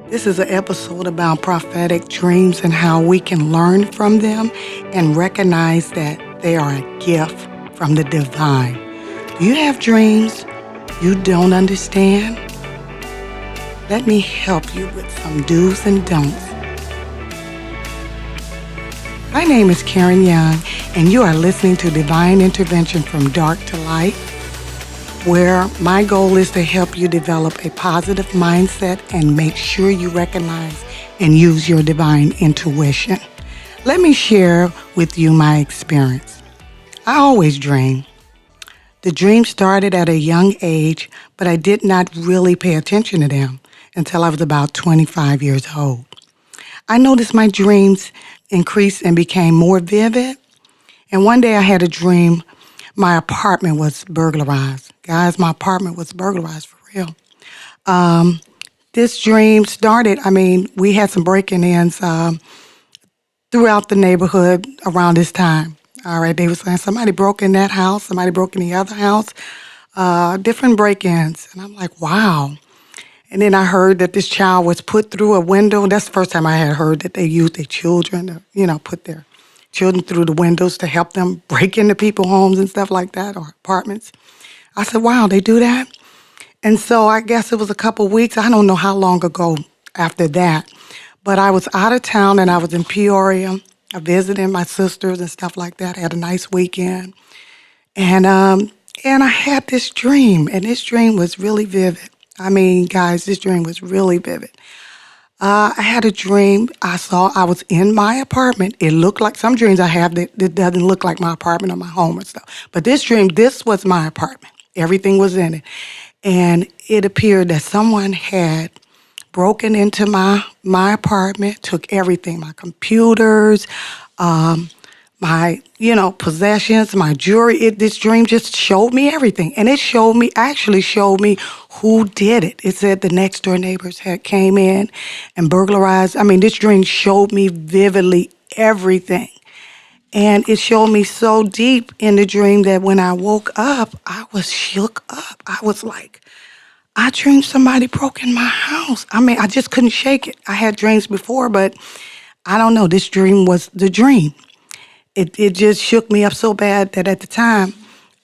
This is an episode about prophetic dreams and how we can learn from them and recognize that they are a gift from the divine. Do you have dreams you don't understand? Let me help you with some do's and don'ts. My name is Karen Young, and you are listening to Divine Intervention from Dark to Light, where my goal is to help you develop a positive mindset and make sure you recognize and use your divine intuition. Let me share with you my experience. I always dream. The dream started at a young age, but I did not really pay attention to them until I was about 25 years old. I noticed my dreams increased and became more vivid. And one day I had a dream my apartment was burglarized. Guys, my apartment was burglarized for real. This dream started, we had some breaking-ins throughout the neighborhood around this time. All right, they were saying somebody broke in that house, somebody broke in the other house, different break-ins. And I'm like, wow. And then I heard that this child was put through a window. That's the first time I had heard that they used their children to, put their children through the windows to help them break into people's homes and stuff like that, or apartments. I said, wow, they do that? And so I guess it was a couple weeks. I don't know how long ago after that. But I was out of town and I was in Peoria. I visited my sisters and stuff like that. I had a nice weekend. And I had this dream, and this dream was really vivid. Guys, this dream was really vivid. I had a dream. I was in my apartment. It looked like some dreams I have that doesn't look like my apartment or my home or stuff. But this dream, this was my apartment. Everything was in it. And it appeared that someone had broken into my apartment, took everything, my computers, my, possessions, my jewelry. This dream just showed me everything. And it actually showed me who did it. It said the next door neighbors had came in and burglarized. This dream showed me vividly everything. And it showed me so deep in the dream that when I woke up, I was shook up. I was like, I dreamed somebody broke in my house. I just couldn't shake it. I had dreams before, but I don't know. This dream was the dream. It just shook me up so bad that at the time,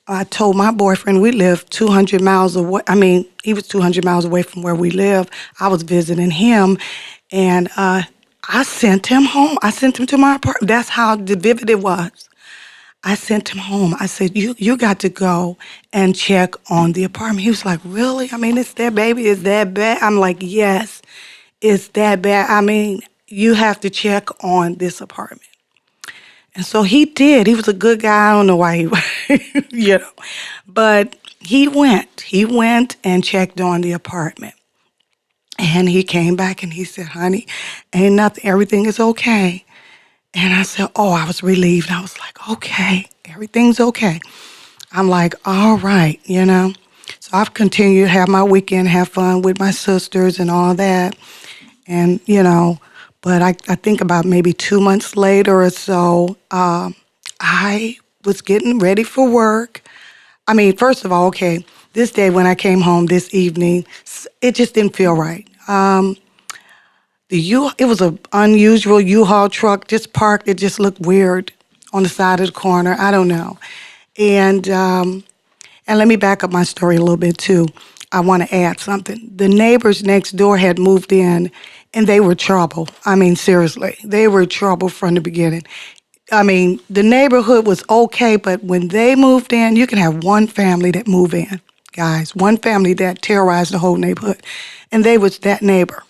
I told my boyfriend we lived 200 miles away. He was 200 miles away from where we live. I was visiting him, and I sent him home. I sent him to my apartment. That's how vivid it was. I sent him home. I said, you got to go and check on the apartment. He was like, really? It's that baby? Is that bad? I'm like, yes, it's that bad. You have to check on this apartment. And so he did. He was a good guy. I don't know why he went, But he went. He went and checked on the apartment. And he came back and he said, honey, ain't nothing. Everything is okay. And I said, oh, I was relieved. I was like, okay, everything's okay. I'm like, all right, So I've continued to have my weekend, have fun with my sisters and all that. And, but I think about maybe 2 months later or so, I was getting ready for work. First of all, okay, this day when I came home this evening, it just didn't feel right. It was an unusual U-Haul truck just parked. It just looked weird on the side of the corner. I don't know. And let me back up my story a little bit too. I want to add something. The neighbors next door had moved in, and they were trouble. Seriously, they were trouble from the beginning. The neighborhood was okay, but when they moved in, you can have one family that move in, guys, one family that terrorized the whole neighborhood, and they was that neighbor.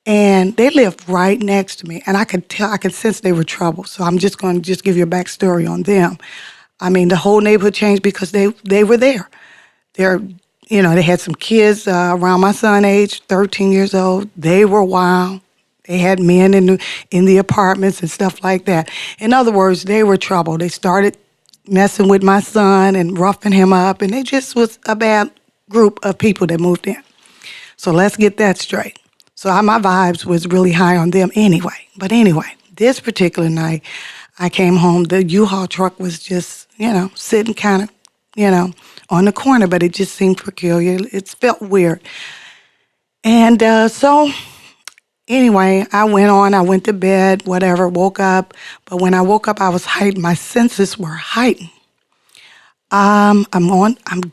And they lived right next to me, and I could sense they were trouble. So I'm just going to give you a backstory on them. The whole neighborhood changed because they were there. They had some kids around my son's age, 13 years old. They were wild. They had men in the apartments and stuff like that. In other words, they were trouble. They started messing with my son and roughing him up, and they just was a bad group of people that moved in. So let's get that straight. So my vibes was really high on them anyway. But anyway, this particular night, I came home. The U-Haul truck was just, sitting kind of, on the corner, but it just seemed peculiar. It felt weird. And so Anyway, I went to bed, whatever, woke up. But when I woke up, I was heightened. My senses were heightened. I'm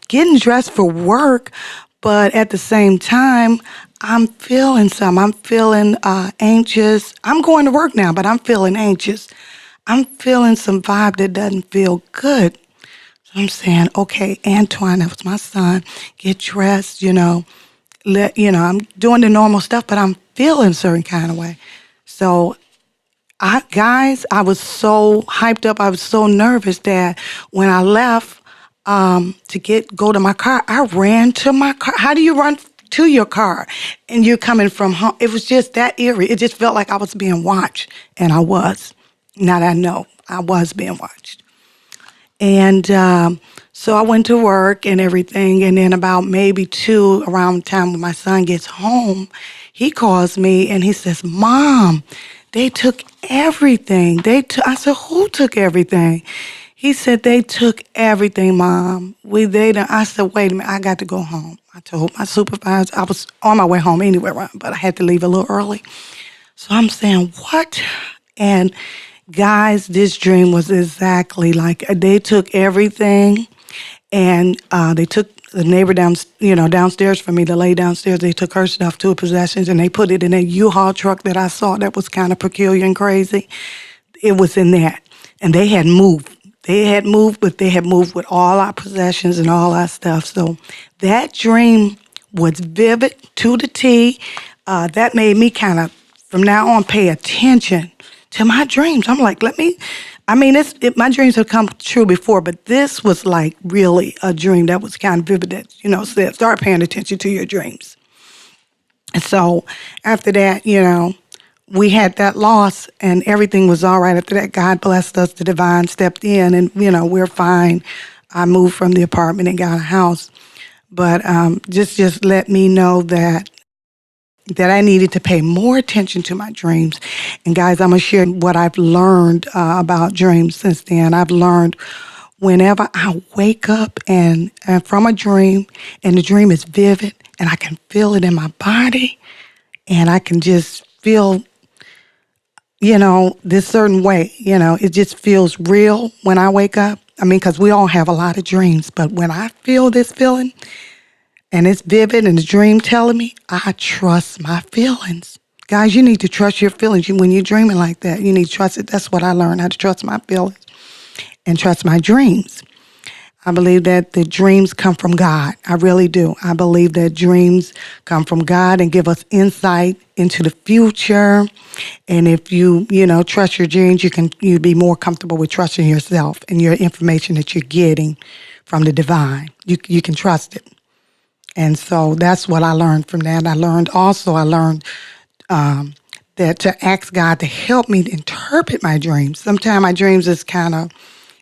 getting dressed for work, but at the same time, I'm feeling some. I'm feeling anxious. I'm going to work now, but I'm feeling anxious. I'm feeling some vibe that doesn't feel good. So I'm saying, okay, Antoine, that was my son, get dressed, I'm doing the normal stuff, but I'm feeling a certain kind of way. So I was so hyped up. I was so nervous that when I left to go to my car, I ran to my car. How do you run to your car and you're coming from home? It was just that eerie. It just felt like I was being watched, and I was. Now that I know, I was being watched. And so I went to work and everything. And then about maybe 2 around the time when my son gets home, he calls me and he says, Mom, they took everything. I said, who took everything? He said, they took everything, Mom. I said, wait a minute, I got to go home. I told my supervisor, I was on my way home anyway, but I had to leave a little early. So I'm saying, what? And guys, this dream was exactly like they took everything, and they took the neighbor downstairs from me, the lady downstairs. They took her stuff, two possessions, and they put it in a U-Haul truck that I saw that was kind of peculiar and crazy. It was in that, and they had moved. But they had moved with all our possessions and all our stuff. So that dream was vivid to the T. That made me kind of, from now on, pay attention to my dreams. I'm like, my dreams have come true before, but this was like really a dream that was kind of vivid that, said, start paying attention to your dreams. And so after that, we had that loss and everything was all right. After that, God blessed us. The divine stepped in and, we're fine. I moved from the apartment and got a house. But just let me know that I needed to pay more attention to my dreams. And guys, I'm going to share what I've learned about dreams since then. I've learned whenever I wake up and from a dream, and the dream is vivid, and I can feel it in my body, and I can just feel, this certain way, it just feels real when I wake up. Because we all have a lot of dreams, but when I feel this feeling, and it's vivid and the dream telling me, I trust my feelings. Guys, you need to trust your feelings. When you're dreaming like that, you need to trust it. That's what I learned, how to trust my feelings and trust my dreams. I believe that the dreams come from God. I really do. I believe that dreams come from God and give us insight into the future. And if you trust your dreams, you'll be more comfortable with trusting yourself and your information that you're getting from the divine. You can trust it. And so that's what I learned from that. I learned that to ask God to help me to interpret my dreams. Sometimes my dreams is kind of,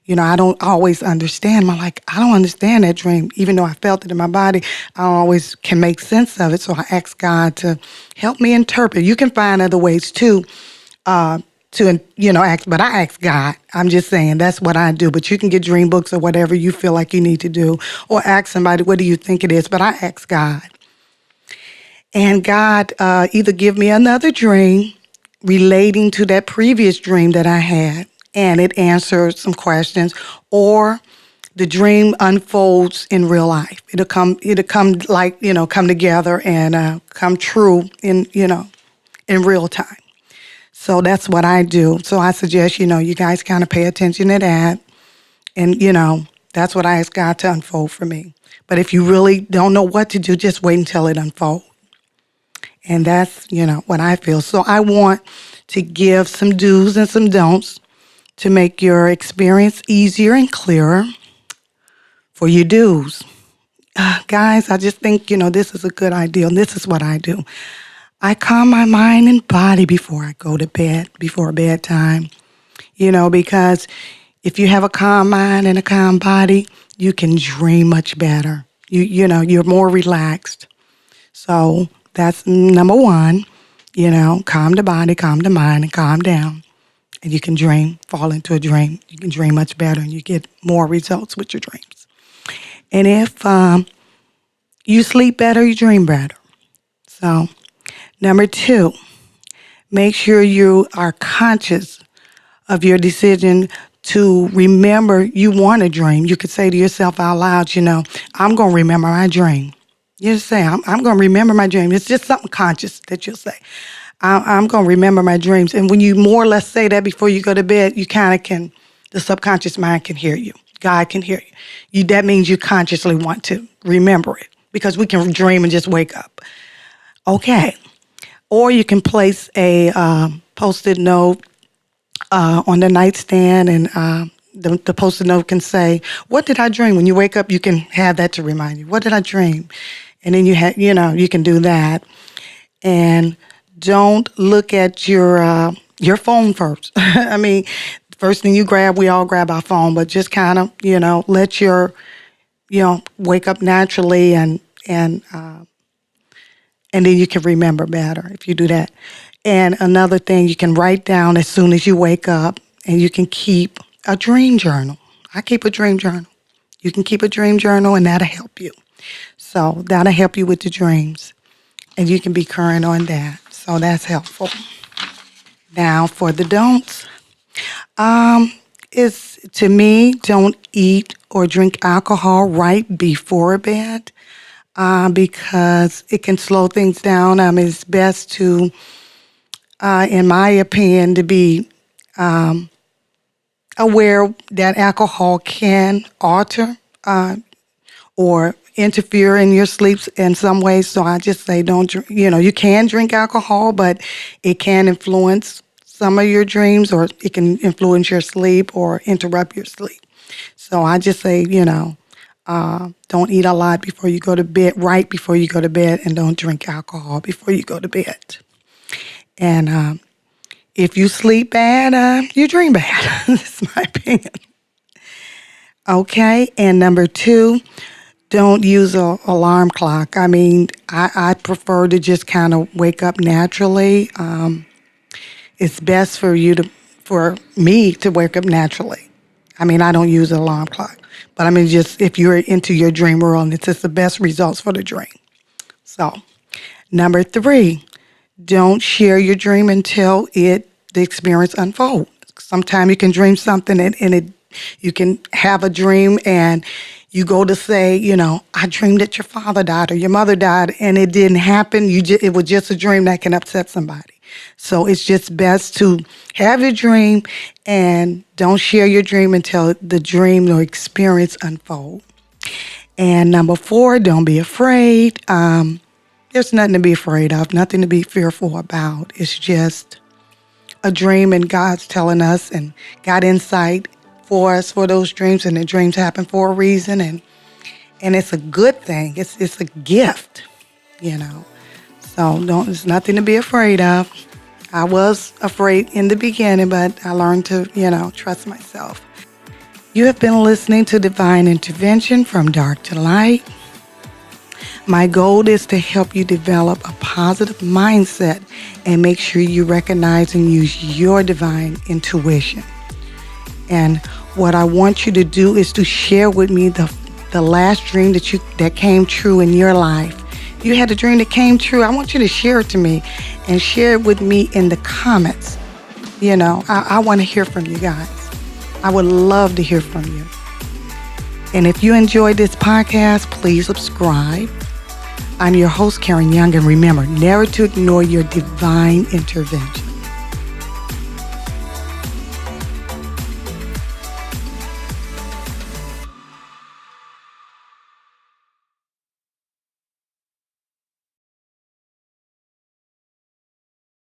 I don't always understand. I don't understand that dream. Even though I felt it in my body, I don't always can make sense of it. So I ask God to help me interpret. You can find other ways too, ask, but I ask God. I'm just saying that's what I do. But you can get dream books or whatever you feel like you need to do, or ask somebody, what do you think it is? But I ask God. And God either give me another dream relating to that previous dream that I had, and it answers some questions, or the dream unfolds in real life. It'll come come together and come true in real time. So that's what I do. So I suggest, you guys kind of pay attention to that. And, that's what I ask God to unfold for me. But if you really don't know what to do, just wait until it unfolds. And that's, what I feel. So I want to give some do's and some don'ts to make your experience easier and clearer. For your do's, guys, I just think, this is a good idea. And this is what I do. I calm my mind and body before I go to bed, before bedtime, because if you have a calm mind and a calm body, you can dream much better. You're more relaxed. So that's number one, calm the body, calm the mind, and calm down. And you can fall into a dream. You can dream much better and you get more results with your dreams. And if you sleep better, you dream better. So number two, Make sure you are conscious of your decision to remember you want a dream. You could say to yourself out loud, I'm going to remember my dream. You just say, I'm going to remember my dream. It's just something conscious that you'll say. I'm going to remember my dreams. And when you more or less say that before you go to bed, you kind of can, the subconscious mind can hear you. God can hear you. That means you consciously want to remember it, because we can dream and just wake up. Okay. Or you can place a Post-it note on the nightstand, and the Post-it note can say, what did I dream? When you wake up, you can have that to remind you. What did I dream? And then you can do that. And don't look at your phone first. I mean, first thing you grab, we all grab our phone, but just kind of, let your, wake up naturally, and then you can remember better if you do that. And another thing, you can write down as soon as you wake up, and you can keep a dream journal. I keep a dream journal. You can keep a dream journal, and that'll help you. So that'll help you with the dreams, and you can be current on that. So that's helpful. Now for the don'ts, it's, to me, don't eat or drink alcohol right before bed, because it can slow things down. It's best to, in my opinion, to be aware that alcohol can alter or interfere in your sleeps in some ways. So I just say don't drink. You can drink alcohol, but it can influence some of your dreams, or it can influence your sleep or interrupt your sleep. So I just say, don't eat a lot before you go to bed, right before you go to bed, and don't drink alcohol before you go to bed. And if you sleep bad, you dream bad. That's my opinion. Okay, and number 2, don't use an alarm clock. I prefer to just kind of wake up naturally. It's best for me to wake up naturally. I don't use an alarm clock. But just if you're into your dream world, it's just the best results for the dream. So, number 3, don't share your dream until the experience unfolds. Sometimes you can dream something, and you can have a dream, and you go to say, I dreamed that your father died or your mother died, and it didn't happen. It was just a dream that can upset somebody. So it's just best to have your dream and don't share your dream until the dream or experience unfold. And number 4, don't be afraid. There's nothing to be afraid of, nothing to be fearful about. It's just a dream, and God's telling us and got insight for us for those dreams, and the dreams happen for a reason, and it's a good thing. It's a gift, So there's nothing to be afraid of. I was afraid in the beginning, but I learned to, trust myself. You have been listening to Divine Intervention from Dark to Light. My goal is to help you develop a positive mindset and make sure you recognize and use your divine intuition. And what I want you to do is to share with me the last dream that came true in your life. You had a dream that came true. I want you to share it to me, and share it with me in the comments. I want to hear from you guys. I would love to hear from you. And if you enjoyed this podcast, please subscribe. I'm your host, Karen Young, and remember never to ignore your divine intervention.